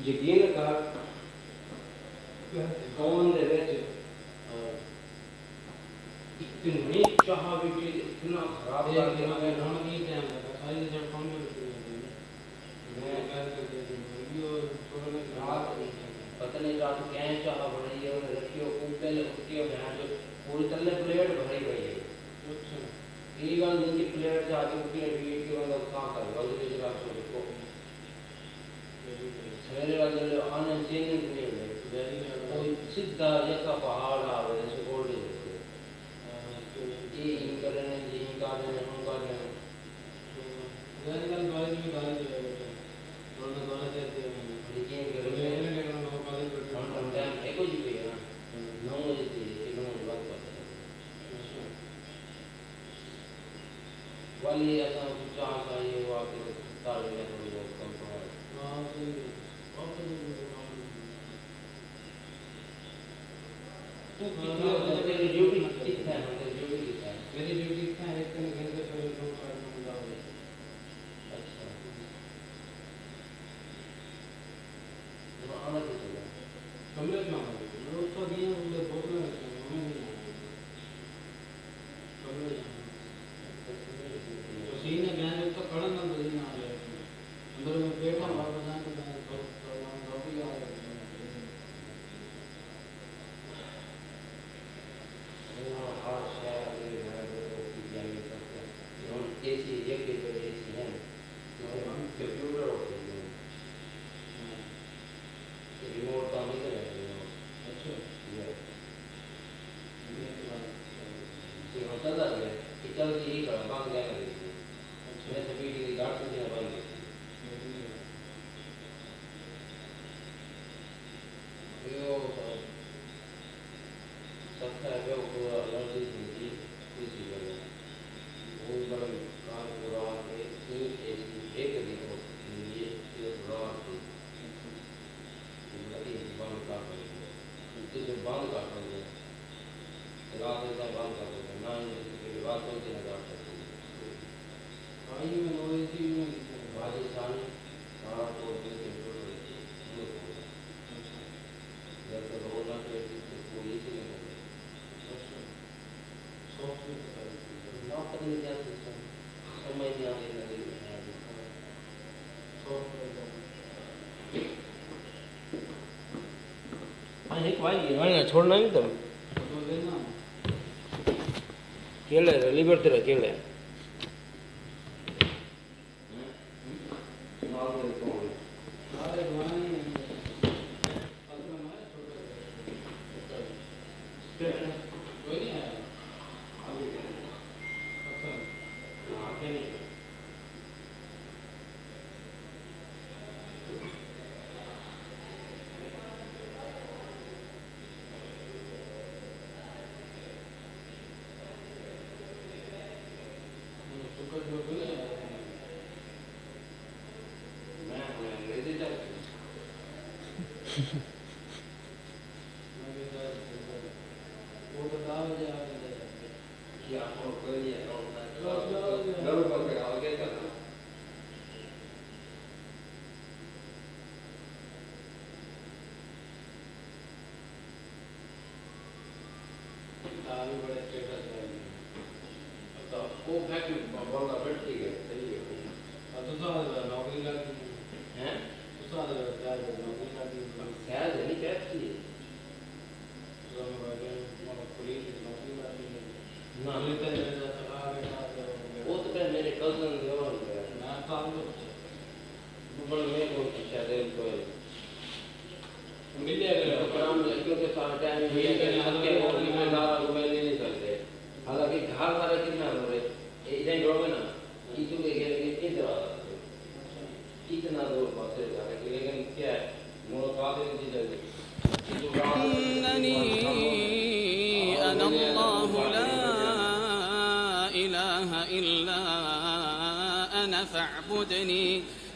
یقین کر قوم دے وچ اتنی چاہ بھی اتنا خراب کر کے میں ہن کی ٹائم لگا ساری جب قوم میں پتہ نہیں رات کہیں چاہ بڑی ہے اور رکھیو اوپر اٹھی اور بہن جو پوری طرح پلیٹ بھری ہوئی ہے. اچھا یہ گل نہیں کہ پلیٹ جا کے اٹھی ہے کہ بندہ کہاں کر گا وہ جو رات کو سویرے والے آنے چینج نہیں ہوئے کوئی سیدھا جیسا پہاڑ آ رہے سے گولڈ یہ کرنے یہ کرنے ہم کرنے ظاہر گل بارے میں گالی دے رہے ہیں اور گانا دیتے ہیں لیکن کرنے لیکن وہ کالج ہم ٹائم ایک ہی بھی ہے 9 بجے تھی 9 بجے بعد والی ایسا چاہ چاہیے وہ آ کے تارے میں تھوڑی بہت کم پڑا ہاں صحیح ہے میری ڈیوٹی کتنا ہے میری ڈیوٹی کتنا ہے ایک گھنٹے پہلے دو کار میں جاؤ. اچھا تو آنا چاہیے کمرے میں آنا چاہیے لوگ تو دیے وہ بولنا ہے ہمیں نہیں کمرے تو سین ہے میں تو کھڑا نہ بولنا آ رہا ہے اندر میں بیٹھا ہوں واپس آنے میں بہت ڈاکٹر آ رہا ہے چھوڑنا نہیں تم کھیلے لیبرتے رہے کھیلے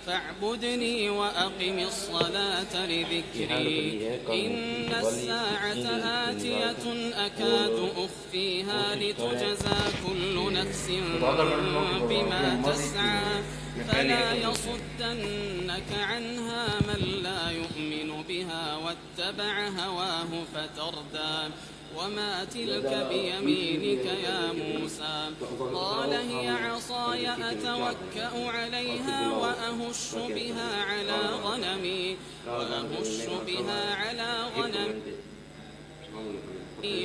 فاعبدني وأقم الصلاة لذكري إن الساعة آتية أكاد أخفيها لتجزى كل نفس بما تسعى فلا يصدنك عنها من لا يؤمن واتبع هواه فتردى وما تلك بيمينك يا موسى قال هي عصاي أتوكأ عليها وأهش بها على غنمي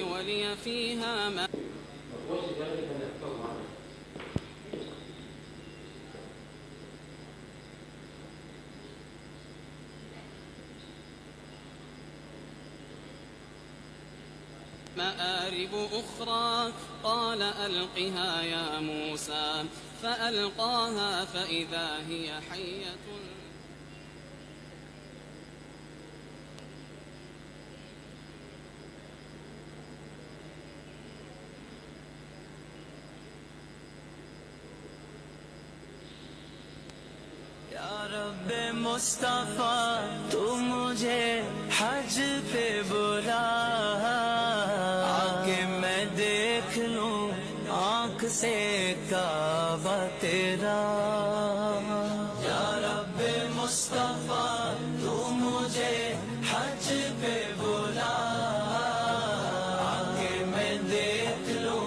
ولي فيها مآرب أخرى قال ألقها يا موسى فألقاها فإذا هي حية یا رب مصطفیٰ تو مجھے حج پہ بلا آگے میں دیکھ لوں آنکھ سے کعبہ تیرا یا رب مصطفیٰ تو مجھے حج پہ بلا آگے میں دیکھ لوں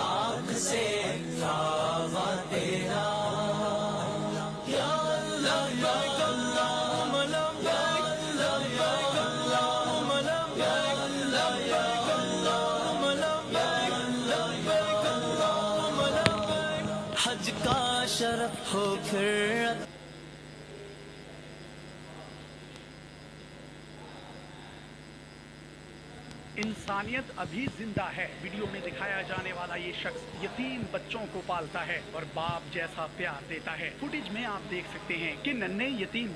آنکھ سے کعبہ تیرا حج کا شرف ہو پھر انسانیت ابھی زندہ ہے۔ ویڈیو میں دکھایا جانے والا یہ شخص یتیم بچوں کو پالتا ہے اور باپ جیسا پیار دیتا ہے۔ فوٹیج میں آپ دیکھ سکتے ہیں کہ ننھے یتیم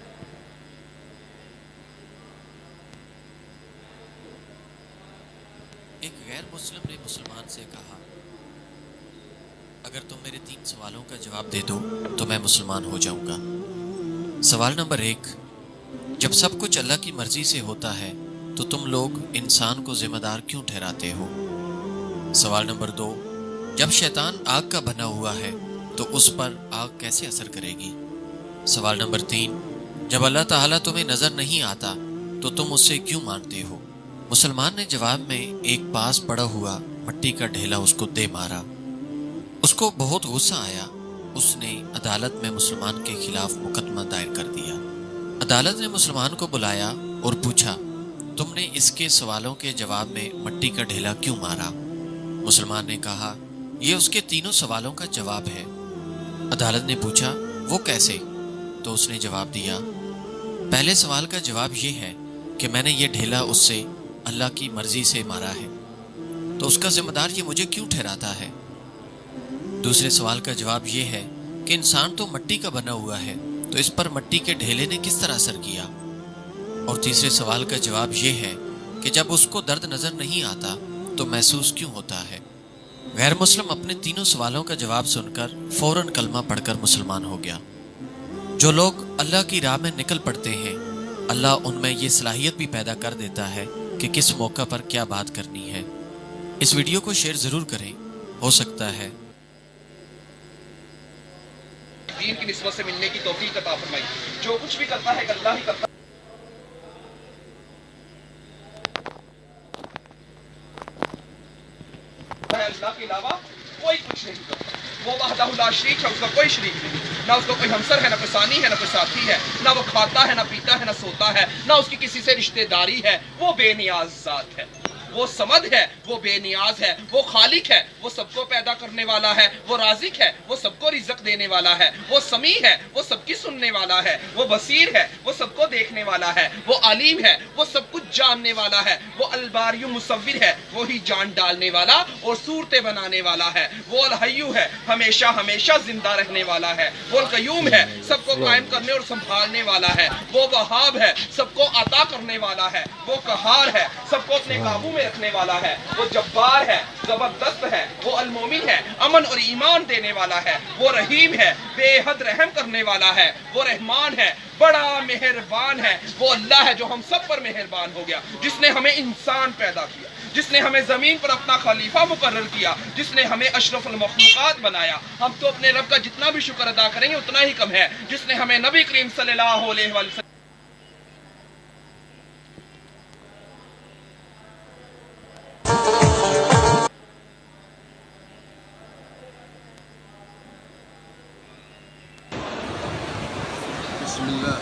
ایک غیر مسلم نے مسلمان سے کہا اگر تم میرے 3 سوالوں کا جواب دے دو تو میں مسلمان ہو جاؤں گا۔ سوال نمبر 1، جب سب کچھ اللہ کی مرضی سے ہوتا ہے تو تم لوگ انسان کو ذمہ دار کیوں ٹھہراتے ہو؟ سوال نمبر 2، جب شیطان آگ کا بنا ہوا ہے تو اس پر آگ کیسے اثر کرے گی؟ سوال نمبر 3، جب اللہ تعالیٰ تمہیں نظر نہیں آتا تو تم اسے کیوں مانتے ہو؟ مسلمان نے جواب میں ایک پاس پڑا ہوا مٹی کا ڈھیلا اس کو دے مارا۔ اس کو بہت غصہ آیا، اس نے عدالت میں مسلمان کے خلاف مقدمہ دائر کر دیا۔ عدالت نے مسلمان کو بلایا اور پوچھا تم نے اس کے سوالوں کے جواب میں مٹی کا ڈھیلا کیوں مارا؟ مسلمان نے کہا یہ اس کے 3 سوالوں کا جواب ہے۔ عدالت نے پوچھا وہ کیسے؟ تو اس نے جواب دیا پہلے سوال کا جواب یہ ہے کہ میں نے یہ ڈھیلا اس سے اللہ کی مرضی سے مارا ہے، تو اس کا ذمہ دار یہ مجھے کیوں ٹھہراتا ہے؟ دوسرے سوال کا جواب یہ ہے کہ انسان تو مٹی کا بنا ہوا ہے، تو اس پر مٹی کے ڈھیلے نے کس طرح اثر کیا؟ اور تیسرے سوال کا جواب یہ ہے کہ جب اس کو درد نظر نہیں آتا تو محسوس کیوں ہوتا ہے؟ غیر مسلم اپنے 3 سوالوں کا جواب سن کر فوراً کلمہ پڑھ کر مسلمان ہو گیا۔ جو لوگ اللہ کی راہ میں نکل پڑتے ہیں، اللہ ان میں یہ صلاحیت بھی پیدا کر دیتا ہے کہ کس موقع پر کیا بات کرنی ہے۔ اس ویڈیو کو شیئر ضرور کریں، ہو سکتا ہے دین کی نسبت سے ملنے کی توفیق عطا فرمائی۔ جو کچھ بھی کرتا ہے اللہ ہی کرتا ہے، اللہ کے علاوہ کوئی کچھ نہیں کرتا۔ وہ وحدہ لا شریک ہے، اس کا کوئی شریک نہیں، نہ اس کا کوئی ہمسر ہے، نہ کوئی ثانی ہے، نہ کوئی ساتھی ہے، نہ وہ کھاتا ہے، نہ پیتا ہے، نہ سوتا ہے، نہ اس کی کسی سے رشتہ داری ہے۔ وہ بے نیاز ذات ہے، وہ صمد ہے، وہ بے نیاز ہے، وہ خالق ہے، وہ سب کو پیدا کرنے والا ہے، وہ رازق ہے، وہ سب کو رزق دینے والا ہے، وہ سمیع ہے، وہ سب کی سننے والا ہے، وہ بصیر ہے، وہ سب کو دیکھنے والا ہے، وہ علیم ہے، وہ سب کچھ جاننے والا ہے، وہ الباری مصور ہے، وہی جان ڈالنے والا اور صورتیں بنانے والا ہے، وہ الحی ہے، ہمیشہ ہمیشہ زندہ رہنے والا ہے، وہ القیوم ہے، سب کو قائم کرنے اور سنبھالنے والا ہے، وہ وہاب ہے، سب کو عطا کرنے والا ہے، وہ قہار ہے، سب کو اپنے قابو میں رکھنے والا ہے، وہ جبار ہے، زبردست ہے، وہ المومن ہے، امن اور ایمان دینے والا ہے، وہ رحیم ہے، بے حد رحم کرنے والا ہے، وہ رحمان ہے، بڑا مہربان ہے، وہ اللہ ہے جو ہم سب پر مہربان ہو گیا، جس نے ہمیں انسان پیدا کیا، جس نے ہمیں زمین پر اپنا خلیفہ مقرر کیا، جس نے ہمیں اشرف المخلوقات بنایا۔ ہم تو اپنے رب کا جتنا بھی شکر ادا کریں گے اتنا ہی کم ہے، جس نے ہمیں نبی کریم صلی اللہ علیہ وسلم بسم الله.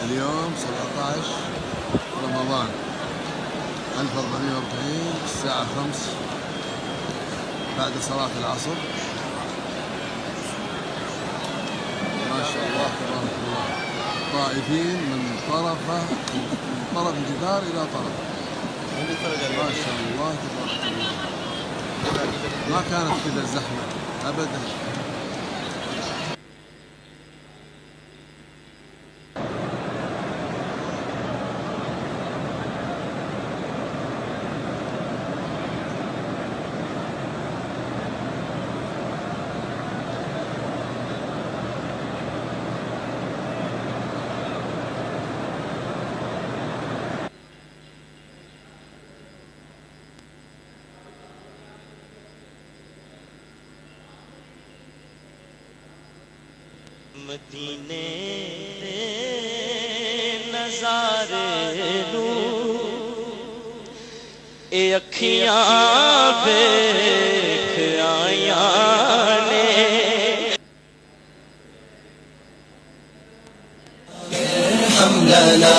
اليوم 17 رمضان 1440 الساعة 5 بعد صلاة العصر. ما شاء الله تبارك الله، طائفين من طرف الجدار إلى طرف. ما شاء الله تبارك الله، ما كانت كذا الزحمة أبدا. مدینے نظارے نو اے اکھیاں ویکھ آیاں نے ارحم لنا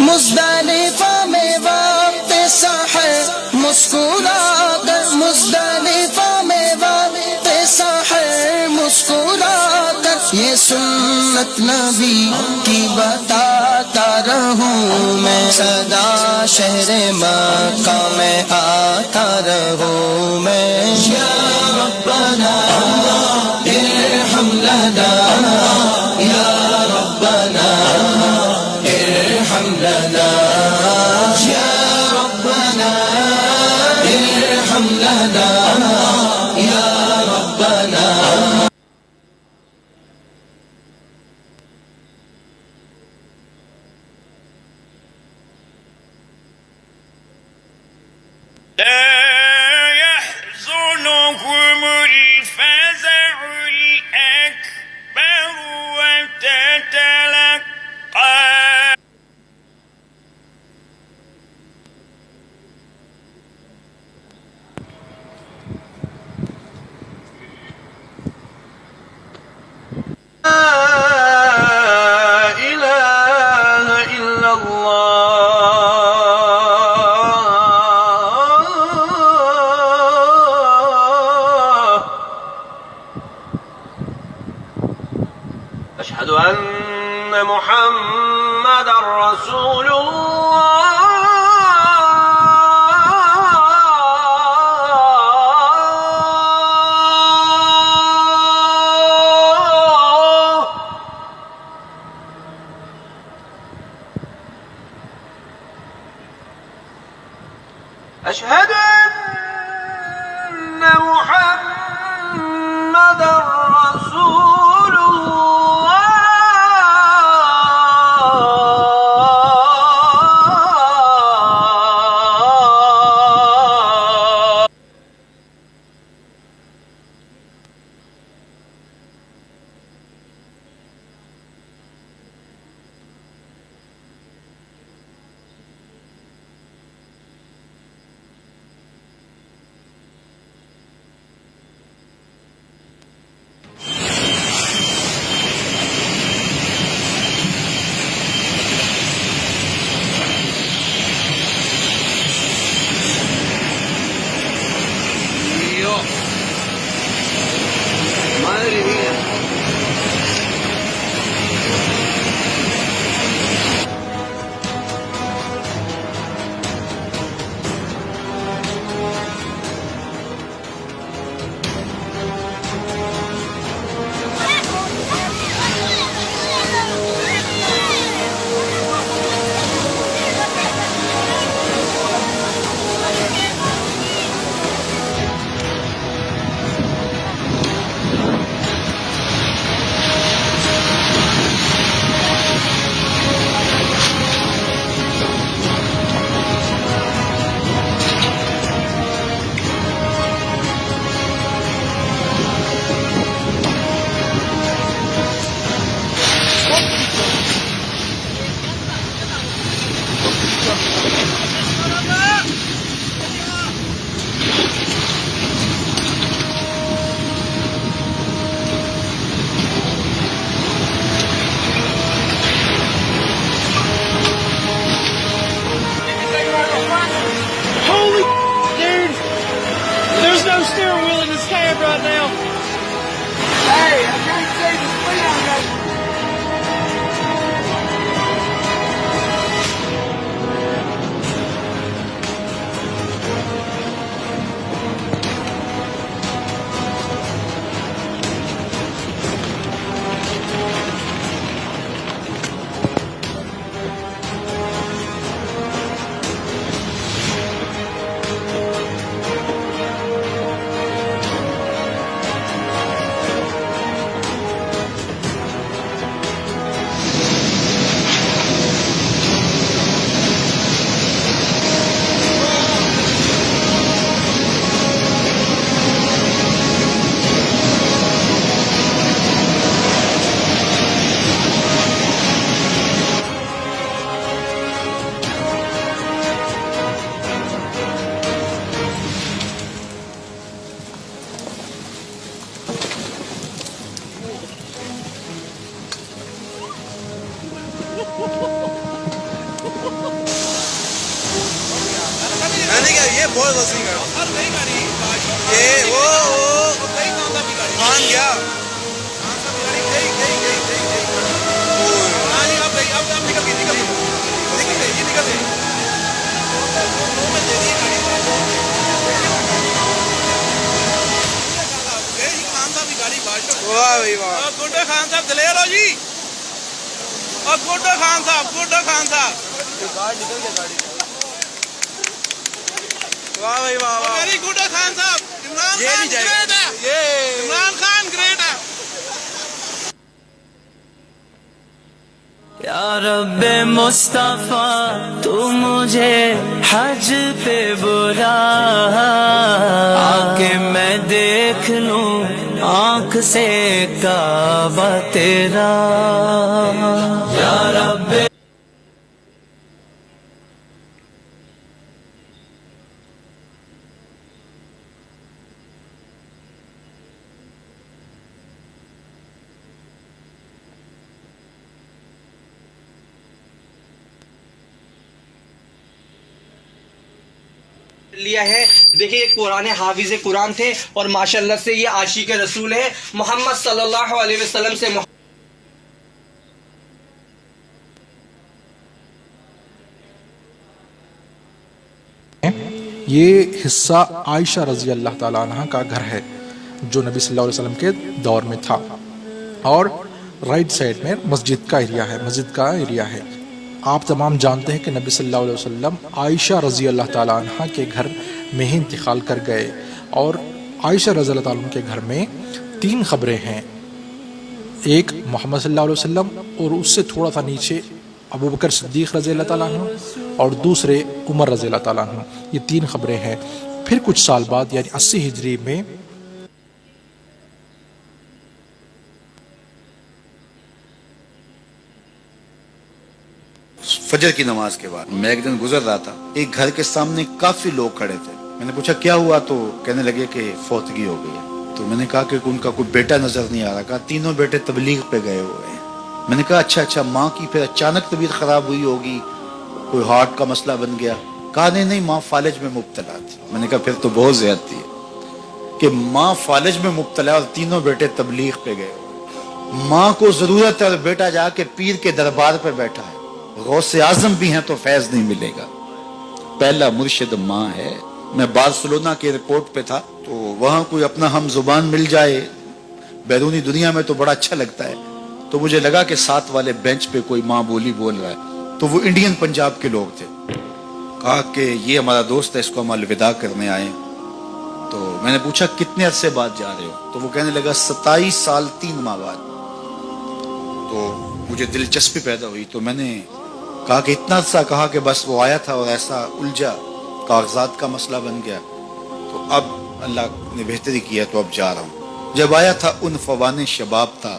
مزدلفہ میں وقت سحر مسکرا کر مزدلفہ میں وقت سحر مسکرا یہ سنت نبی کی بتاتا رہوں میں صدا شہر مکہ میں آتا رہوں میں یا ربنا ارحم لنا یا ربنا ارحم لنا یا ربنا ارحم لنا یا ربنا. لا يحزنهم الفزع الأكبر وتتلقى لا إله إلا أشهد أن محمد رسول الله. أشهد أن محمد رسول الله. بہت وسیع گاڑی یہ وہ خان گیا واہ بھائی واہ گڈو خان صاحب دلیر ہو جی اور گڈو خان صاحب واہ بھائی واہ واہ ویری گڈو خان صاحب عمران خان گریٹ ہے یا رب مصطفیٰ تو مجھے حج پہ بلا آکے میں دیکھ لوں آنکھ سے کعبہ تیرا یا رب لیا ہے. دیکھیں ایک پرانے حافظ قرآن تھے اور ماشاءاللہ سے یہ عاشق رسول ہے. محمد صلی اللہ علیہ وسلم سے یہ حصہ عائشہ رضی اللہ تعالیٰ عنہ کا گھر ہے جو نبی صلی اللہ علیہ وسلم کے دور میں تھا اور رائٹ سائڈ میں مسجد کا ایریا ہے. آپ تمام جانتے ہیں کہ نبی صلی اللہ علیہ وسلم عائشہ رضی اللہ تعالیٰ عنہ کے گھر میں ہی انتقال کر گئے اور عائشہ رضی اللہ تعالیٰ عنہ کے گھر میں 3 قبریں ہیں. ایک محمد صلی اللہ علیہ وسلم اور اس سے تھوڑا سا نیچے ابو بکر صدیق رضی اللہ تعالیٰ عنہ اور دوسرے عمر رضی اللہ تعالیٰ عنہ. یہ 3 قبریں ہیں. پھر کچھ سال بعد یعنی 80 ہجری میں فجر کی نماز کے بعد میں ایک دن گزر رہا تھا, ایک گھر کے سامنے کافی لوگ کھڑے تھے. میں نے پوچھا کیا ہوا, تو کہنے لگے کہ فوتگی ہو گئی ہے. تو میں نے کہا کہ ان کا کوئی بیٹا نظر نہیں آ رہا. کہا 3 بیٹے تبلیغ پہ گئے ہوئے ہیں. میں نے کہا اچھا ماں کی پھر اچانک طبیعت خراب ہوئی ہوگی, کوئی ہارٹ کا مسئلہ بن گیا. کہا نہیں ماں فالج میں مبتلا تھی. میں نے کہا پھر تو بہت زیادتی ہے کہ ماں فالج میں مبتلا اور 3 بیٹے تبلیغ پہ گئے. ماں کو ضرورت ہے اور بیٹا جا کے پیر کے دربار پہ بیٹھا ہے. غوث اعظم بھی ہیں تو فیض نہیں ملے گا. پہلا مرشد ماں ہے. میں بارسلونا کے ایئرپورٹ پہ تھا تو وہاں کوئی اپنا ہم زبان مل جائے بیرونی دنیا میں تو بڑا اچھا لگتا ہے. تو مجھے لگا کہ ساتھ والے بینچ پہ کوئی ماں بولی بول رہا ہے, تو وہ انڈین پنجاب کے لوگ تھے. کہا کہ یہ ہمارا دوست ہے, اس کو ہم الوداع کرنے آئے. تو میں نے پوچھا کتنے عرصے بعد جا رہے ہو, تو وہ کہنے لگا 27 سال 3 ماہ بعد. تو مجھے دلچسپی پیدا ہوئی. تو میں نے کہا کہ اتنا عرصہ, کہا کہ بس وہ آیا تھا اور ایسا الجھا, کاغذات کا مسئلہ بن گیا, تو اب اللہ نے بہتری کیا تو اب جا رہا ہوں. جب آیا تھا ان فوان شباب تھا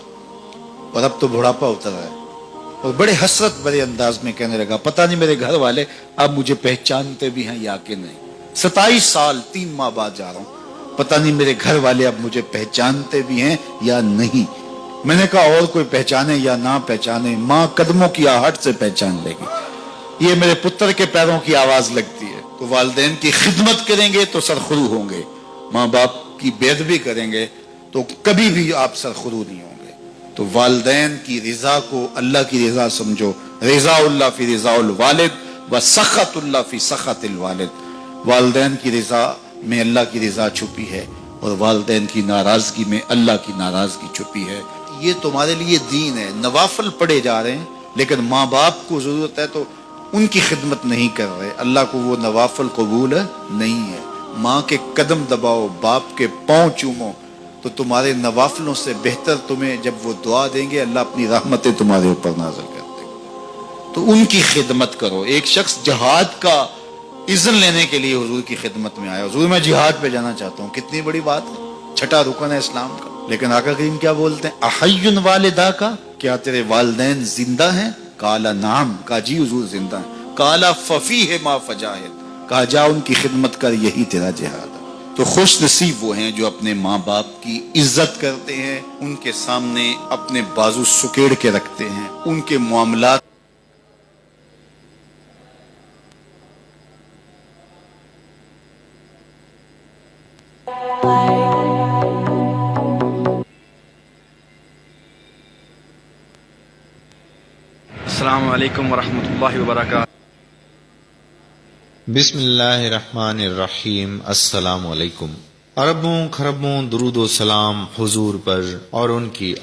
اور اب تو بڑھاپا اتر رہا ہے. اور بڑے حسرت بڑے انداز میں کہنے لگا پتہ نہیں میرے گھر والے اب مجھے پہچانتے بھی ہیں یا کہ نہیں. 27 سال 3 ماہ بعد جا رہا ہوں, پتہ نہیں میرے گھر والے اب مجھے پہچانتے بھی ہیں یا نہیں. میں نے کہا اور کوئی پہچانے یا نہ پہچانے, ماں قدموں کی آہٹ سے پہچان لے گی. یہ میرے پتر کے پیروں کی آواز لگتی ہے. تو والدین کی خدمت کریں گے تو سرخرو ہوں گے, ماں باپ کی بے ادبی کریں گے تو کبھی بھی آپ سرخرو نہیں ہوں گے. تو والدین کی رضا کو اللہ کی رضا سمجھو. رضا اللہ فی رضا الوالد و سخط اللہ فی سخط الوالد. والدین کی رضا میں اللہ کی رضا چھپی ہے اور والدین کی ناراضگی میں اللہ کی ناراضگی چھپی ہے. یہ تمہارے لیے دین ہے. نوافل پڑھے جا رہے ہیں لیکن ماں باپ کو ضرورت ہے تو ان کی خدمت نہیں کر رہے. اللہ کو وہ نوافل قبول نہیں ہے. ماں کے قدم دباؤ, باپ کے پاؤں چومو, تو تمہارے نوافلوں سے بہتر تمہیں جب وہ دعا دیں گے اللہ اپنی رحمتیں تمہارے اوپر نازل کر دیں گے. تو ان کی خدمت کرو. ایک شخص جہاد کا اذن لینے کے لیے حضور کی خدمت میں آیا, حضور میں جہاد پہ جانا چاہتا ہوں. کتنی بڑی بات ہے, 6واں رکن ہے اسلام کا. لیکن آقا کریم کیا بولتے ہیں, احی والدہ کا, کیا تیرے والدین زندہ ہیں؟ کالا نعم, کہا جی حضور زندہ ہیں. کالا ففیہ ما فجاہد, کہا جا ان کی خدمت کر, یہی تیرا جہاد ہے. تو خوش نصیب وہ ہیں جو اپنے ماں باپ کی عزت کرتے ہیں, ان کے سامنے اپنے بازو سکیڑ کے رکھتے ہیں, ان کے معاملات السلام علیکم ورحمۃ اللہ وبرکاتہ. بسم اللہ الرحمن الرحیم. السلام علیکم. اربوں خربوں درود و سلام حضور پر اور ان کی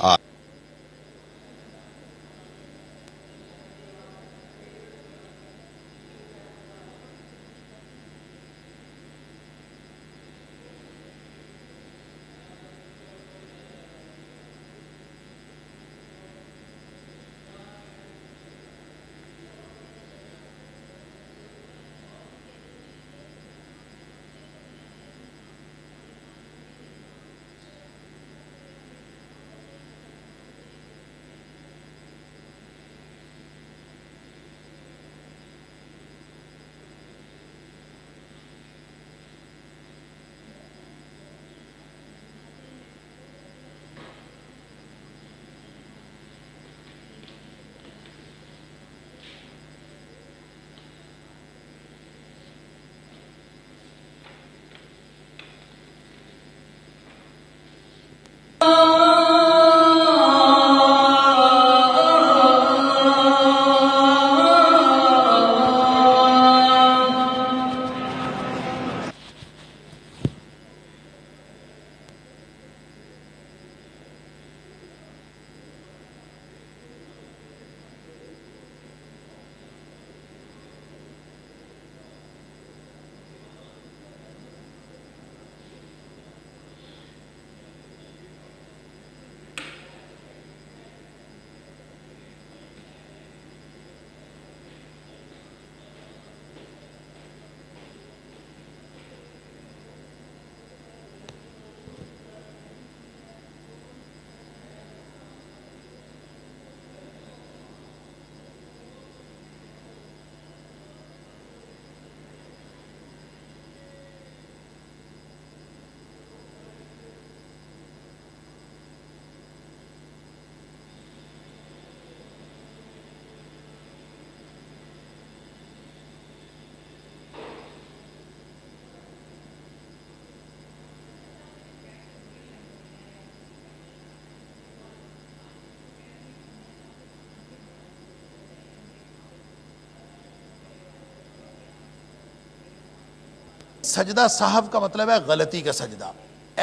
سجدہ سہو کا مطلب ہے غلطی کا سجدہ.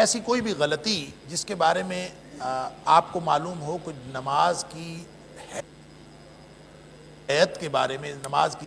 ایسی کوئی بھی غلطی جس کے بارے میں آپ کو معلوم ہو کچھ نماز کی حیت کے بارے میں, نماز کی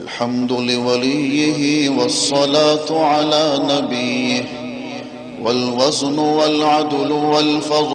الحمد لوليه والصلاة على نبيه والوزن والعدل والفضل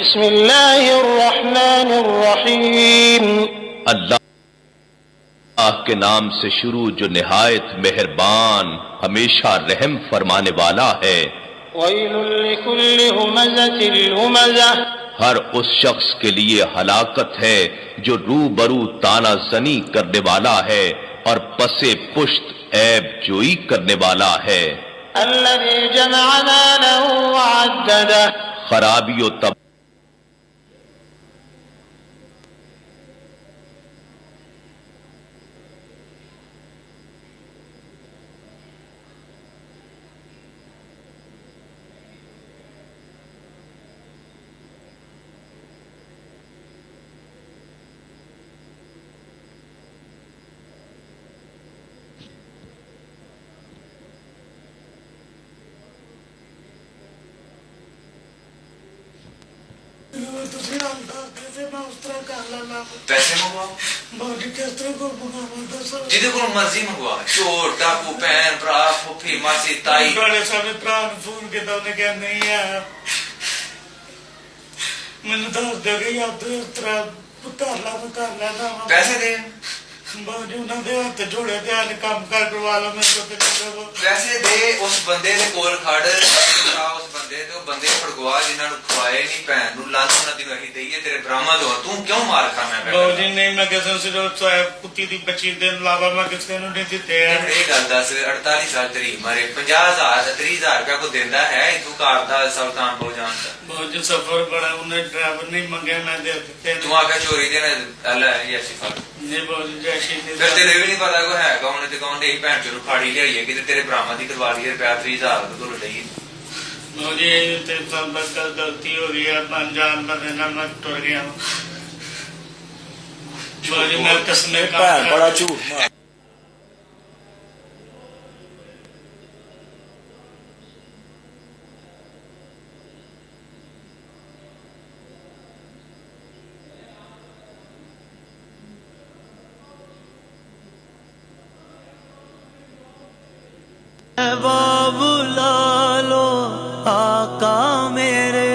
بسم اللہ الرحمن الرحیم اللہ کے نام سے شروع جو نہایت مہربان ہمیشہ رحم فرمانے والا ہے۔ ویل لکل ہمزۃ لمزہ ہر اس شخص کے لیے ہلاکت ہے جو روبرو تانا زنی کرنے والا ہے اور پسے پشت عیب جوئی کرنے والا ہے۔ الذی جمع مالا وعددہ خرابی و تب پیسے منگواؤ جہد کو مرضی منگوا چور ڈاکو بہن برا پھوپھی ماسی تائی فون کیا انہیں کہا نہیں آیا میں نے دس دے گئی آپ کر لا پیسے دے جوڑے دے کام کر کروا لو پیسے دے اس بندے دے کول کھڑ اس بندے تے او بندے پھڑگوا جنہاں نو کھوائے نہیں بہن نو لانت انہاں دی وہی دئیے تیرے برہما دو تو کیوں مار کھانا ہے بہو جی نہیں میں کسے سے جو کتی دی بچی دے علاوہ میں کسے نو نہیں دتے ہیں یہ گل دس 48 سال تری مارے 50,000 30,000 روپیہ کو دیندا ہے تو کار دا سلطان ہو جاندا بہو جی سفر بڑا انہیں ڈرائیور نہیں منگے میں دے دیتے تو آ کے چوری دینا اللہ یہ ایسی فال نہیں بہو جی جیسی پھر تیرے بھی نہیں پتا کو ہے کون تے کون دے بہن چوں پھاڑی لے آئیے کہ تیرے برہما دی کروا لیے روپیہ 30,000 تو لئی مجھے بس غلطی ہو رہی ہے انجان بندے میں ٹر گیا ہوں میں قسم بڑا جھوٹ بلا لو آقا میرے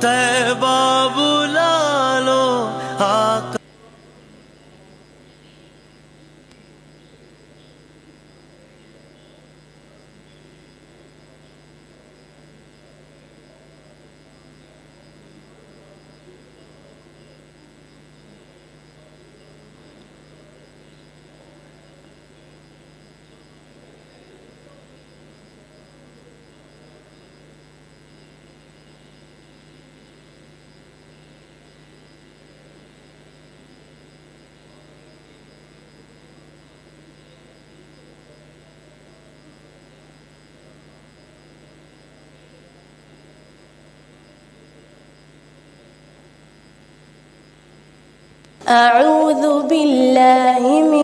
طیبہ بلا لو آقا أعوذ بالله من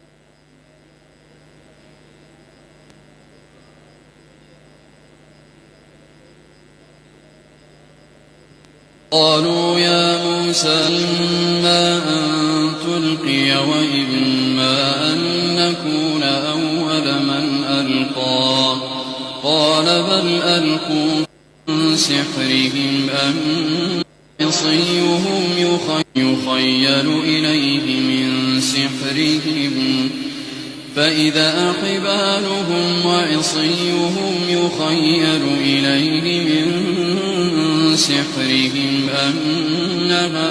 قالوا يا موسى إما أن تلقي وإما أن نكون أول من ألقى قال بل ألقوا من سحرهم عصيهم يخيل إليه من سحرهم فإذا حبالهم وعصيهم يخيل إليه من سحرهم أنها